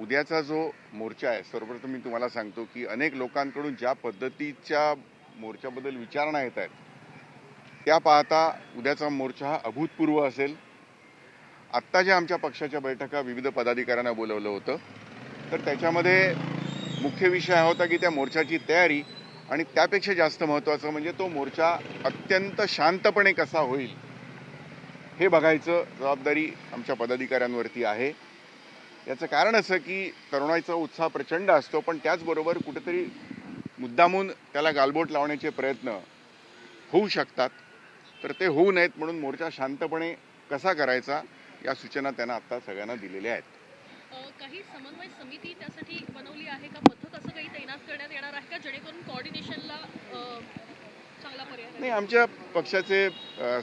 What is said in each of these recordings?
उद्याचा जो मोर्चा आहे, सर्वप्रथम मी तुम्हाला सांगतो की अनेक लोकांकडून ज्या पद्धतीच्या मोर्चाबद्दल विचारणा येत आहेत त्या पाहता उद्याचा मोर्चा हा अभूतपूर्व असेल. आत्ता ज्या आमच्या पक्षाच्या बैठका विविध पदाधिकाऱ्यांना बोलवलं होतं, तर त्याच्यामध्ये मुख्य विषय हा होता की त्या मोर्चाची तयारी, आणि त्यापेक्षा जास्त महत्त्वाचं म्हणजे तो मोर्चा अत्यंत शांतपणे कसा होईल हे बघायचं जबाबदारी आमच्या पदाधिकाऱ्यांवरती आहे. याचं कारण असं की तरुणाईचा उत्साह प्रचंड असतो, पण त्याचबरोबर कुठेतरी मुद्दामून त्याला गालबोट लावण्याचे प्रयत्न होऊ शकतात. तर ते होऊ नयेत म्हणून मोर्चा शांतपणे कसा करायचा या सूचना त्यांना आता सगळ्यांना दिलेल्या आहेत. काही समन्वय समिती त्यासाठी बनवली आहे का? पथक असं काही तैनात करण्यात येणार आहे का, जेणेकरून कोऑर्डिनेशनला चांगला पर्याय नाही, आमच्या पक्षाचे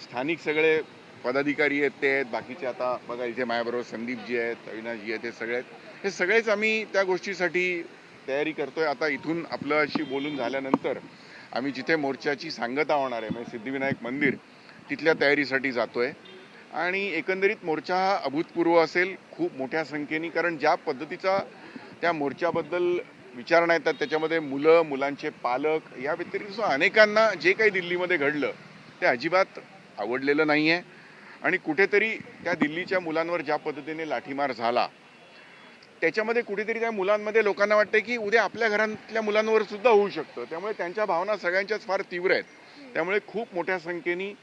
स्थानिक सगळे पदाधिकारी आहेत, ते आहेत. बाकीचे आता बघा इथे माझ्याबरोबर संदीपजी आहेत, अविनाशजी आहेत, हे सगळे आहेत. हे सगळेच आम्ही त्या गोष्टीसाठी तयारी करतोय. आता इथून आपलं अशी बोलून झाल्यानंतर आम्ही जिथे मोर्चाची सांगता होणार आहे म्हणजे सिद्धिविनायक मंदिर, तिथल्या तयारीसाठी जातोय. आणि एकंदरीत मोर्चा हा अभूतपूर्व असेल खूप मोठ्या संख्येने, कारण ज्या पद्धतीचा त्या मोर्चाबद्दल विचारणा येतात त्याच्यामध्ये मुलं, मुलांचे पालक, या व्यतिरिक्त अनेकांना जे काही दिल्लीमध्ये घडलं ते अजिबात आवडलेलं नाही आहे. आणि कुठेतरी त्या दिल्लीच्या मुलांवर ज्या पद्धतीने लाठीमार झाला त्याच्यामध्ये कुठेतरी त्या मुलांमध्ये लोकांना वाटतं की उद्या आपल्या घरातल्या मुलांवर सुद्धा होऊ शकतं. त्यामुळे त्यांच्या भावना सगळ्यांच्याच फार तीव्र आहेत. त्यामुळे खूप मोठ्या संख्येने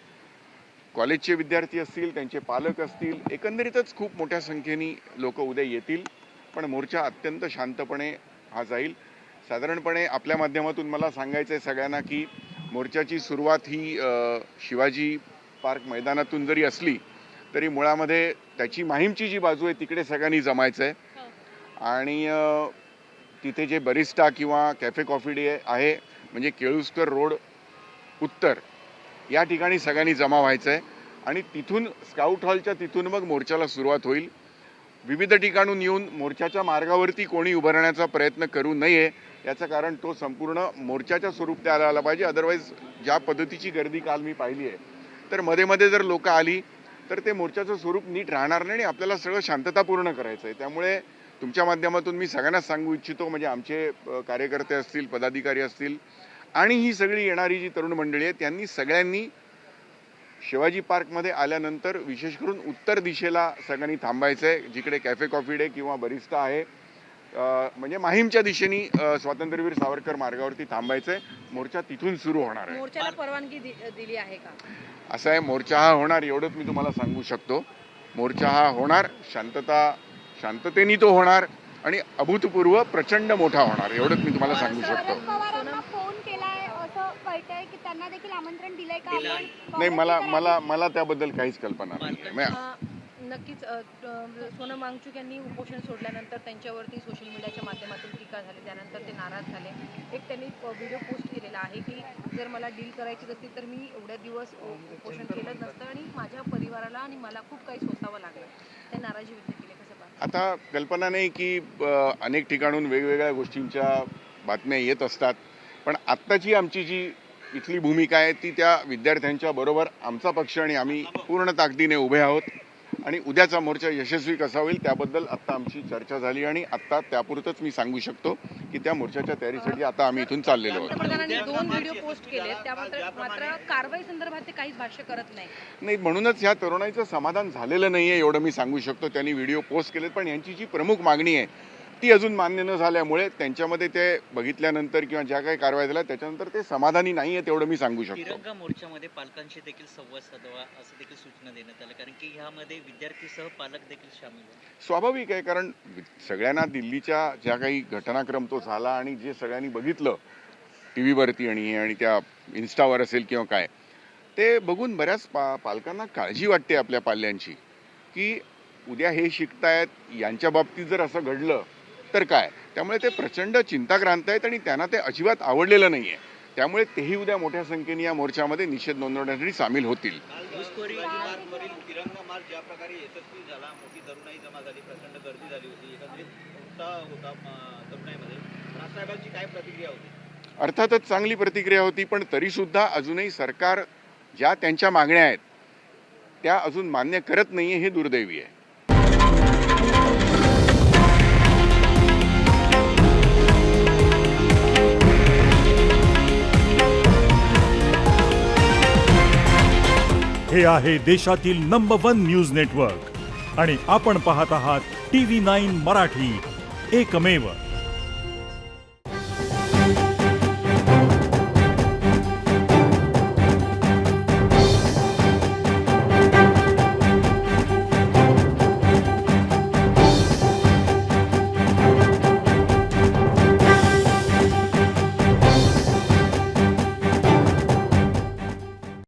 कॉलेजचे विद्यार्थी असतील, त्यांचे पालक असतील, एकंदरीतच खूप मोठ्या संख्येने लोक उद्या येतील. पण मोर्चा अत्यंत शांतपणे हा जाईल. साधारणपणे आपल्या माध्यमातून मला सांगायचं आहे सगळ्यांना की मोर्चाची सुरुवात ही शिवाजी पार्क मैदानातून जरी असली तरी मुळामध्ये त्याची माहीमची जी बाजू आहे तिकडे सगळ्यांनी जमायचं आहे. आणि तिथे जे बरिस्टा किंवा कॅफे कॉफी डे आहे म्हणजे केळुस्कर रोड उत्तर या ठिकाणी सगळ्यांनी जमा व्हायचं आहे. आणि तिथून स्काउट हॉलच्या तिथून मग मोर्चाला सुरुवात होईल. विविध ठिकाणून येऊन मोर्चाच्या मार्गावरती कोणी उभारण्याचा प्रयत्न करू नये, याचं कारण तो संपूर्ण मोर्चाच्या स्वरूपात आला पाहिजे. अदरवाईज ज्या पद्धतीची गर्दी काल मी पाहिली आहे तर मध्ये मध्ये जर लोक आली तर ते मोर्चाचं स्वरूप नीट राहणार नाही आणि आपल्याला सगळं शांततापूर्ण करायचं आहे. त्यामुळे तुमच्या माध्यमातून मी सगळ्यांनाच सांगू इच्छितो, म्हणजे आमचे कार्यकर्ते असतील, पदाधिकारी असतील आणि ही सगळी येणारी जी तरुण मंडळी आहे त्यांनी सगळ्यांनी शिवाजी पार्कमध्ये आल्यानंतर विशेष करून उत्तर दिशेला सगळ्यांनी थांबायचं आहे, जिकडे कॅफे कॉफी डे किंवा बरिस्टा आहे, म्हणजे माहीमच्या दिशेने स्वातंत्र्यवीर सावरकर मार्गावरती थांबायचं आहे. मोर्चा तिथून सुरू होणार आहे. मोर्चाला परवानगी दिली आहे का? असं आहे, मोर्चा हा होणार एवढंच मी तुम्हाला सांगू शकतो. मोर्चा हा होणार, शांततेने तो होणार आणि अभूतपूर्व प्रचंड मोठा होणार एवढंच मी तुम्हाला सांगू शकतो. फोन केलाय असं कळतंय की त्यांना देखील आमंत्रण दिलंय का? नाही, मला त्याबद्दल काहीच कल्पना नाही. नक्कीच सोनम वांगचुक यांनी उपोषण सोडल्यानंतर त्यांच्यावरती सोशल मीडियाच्या माध्यमातून टीका झाली, त्यानंतर ते नाराज झाले. एक त्यांनी व्हिडिओ पोस्ट केलेला आहे की जर मला डील करायची असती तर मी एवढ्या दिवस उपोषण केलं नसतं आणि माझ्या परिवाराला आणि मला खूप काही सोसावं लागलं. ते नाराजी व्यक्त केली. कसं पाहता? आता कल्पना नाही की अनेक ठिकाणून वेगवेगळ्या गोष्टींच्या बातम्या येत असतात, पण आत्ताची आमची जी इथली भूमिका आहे ती त्या विद्यार्थ्यांच्या बरोबर आमचा पक्ष आणि आम्ही पूर्ण ताकदीने उभे आहोत. आणि उद्याचा मोर्चा यशस्वी कसा होईल त्याबद्दल आत्ता आमची चर्चा झाली आणि आत्ता त्यापुरतच मी सांगू शकतो की त्या मोर्चाच्या तयारीसाठी आता आम्ही इथून चाललेलो आहोत. पंतप्रधानांनी 2 व्हिडिओ पोस्ट केले, मात्र कारवाई संदर्भात ते काहीच भाष्य करत नाही. म्हणूनच ह्या तरुणाईचं समाधान झालेलं नाहीये एवढं मी सांगू शकतो. त्यांनी व्हिडिओ पोस्ट केलेत, पण यांची जी प्रमुख मागणी आहे ती अजून मान्य न झाल्यामुळे त्यांच्यामध्ये ते बघितल्यानंतर किंवा ज्या काही कारवाई झाल्या त्याच्यानंतर ते समाधानी नाही आहे तेवढं मी सांगू शकतो. तिरंगा मोर्चामध्ये पालकांशी देखील संवाद साधावा असं देखील सूचना देण्यात आल्या, कारण की ह्यामध्ये विद्यार्थीसह पालक देखील सामील आहेत. स्वाभाविक आहे, कारण सगळ्यांना दिल्लीच्या ज्या काही घटनाक्रम तो झाला आणि जे सगळ्यांनी बघितलं टी व्हीवरती आणि त्या इन्स्टावर असेल किंवा काय, ते बघून बऱ्याच पालकांना काळजी वाटते आपल्या पाल्यांची की उद्या हे शिकतायत, यांच्या बाबतीत जर असं घडलं तर काय. त्यामुळे ते प्रचंड चिंताक्रांत आहेत आणि त्यांना ते अजिबात आवडलेलं नाही आहे. त्यामुळे तेही उद्या मोठ्या संख्येने या मोर्चामध्ये निषेध नोंदवण्यासाठी सामील होतील. तिरंगा मार्च ज्या प्रकारे यशस्वी झाला, मोठी तरुणाई जमा झाली, प्रचंड गर्दी झाली होती, एकंदरीत उत्साह होता तरुणाईमध्ये. राजसाहेबांची काय प्रतिक्रिया होती? अर्थातच चांगली प्रतिक्रिया होती, पण तरी सुद्धा अजूनही सरकार ज्या त्यांच्या मागण्या आहेत त्या अजून मान्य करत नाहीये, हे दुर्दैवी आहे. हे आहे देशातील नंबर 1 न्यूज नेटवर्क आणि आपण पाहत आहात TV9 मराठी, एकमेव.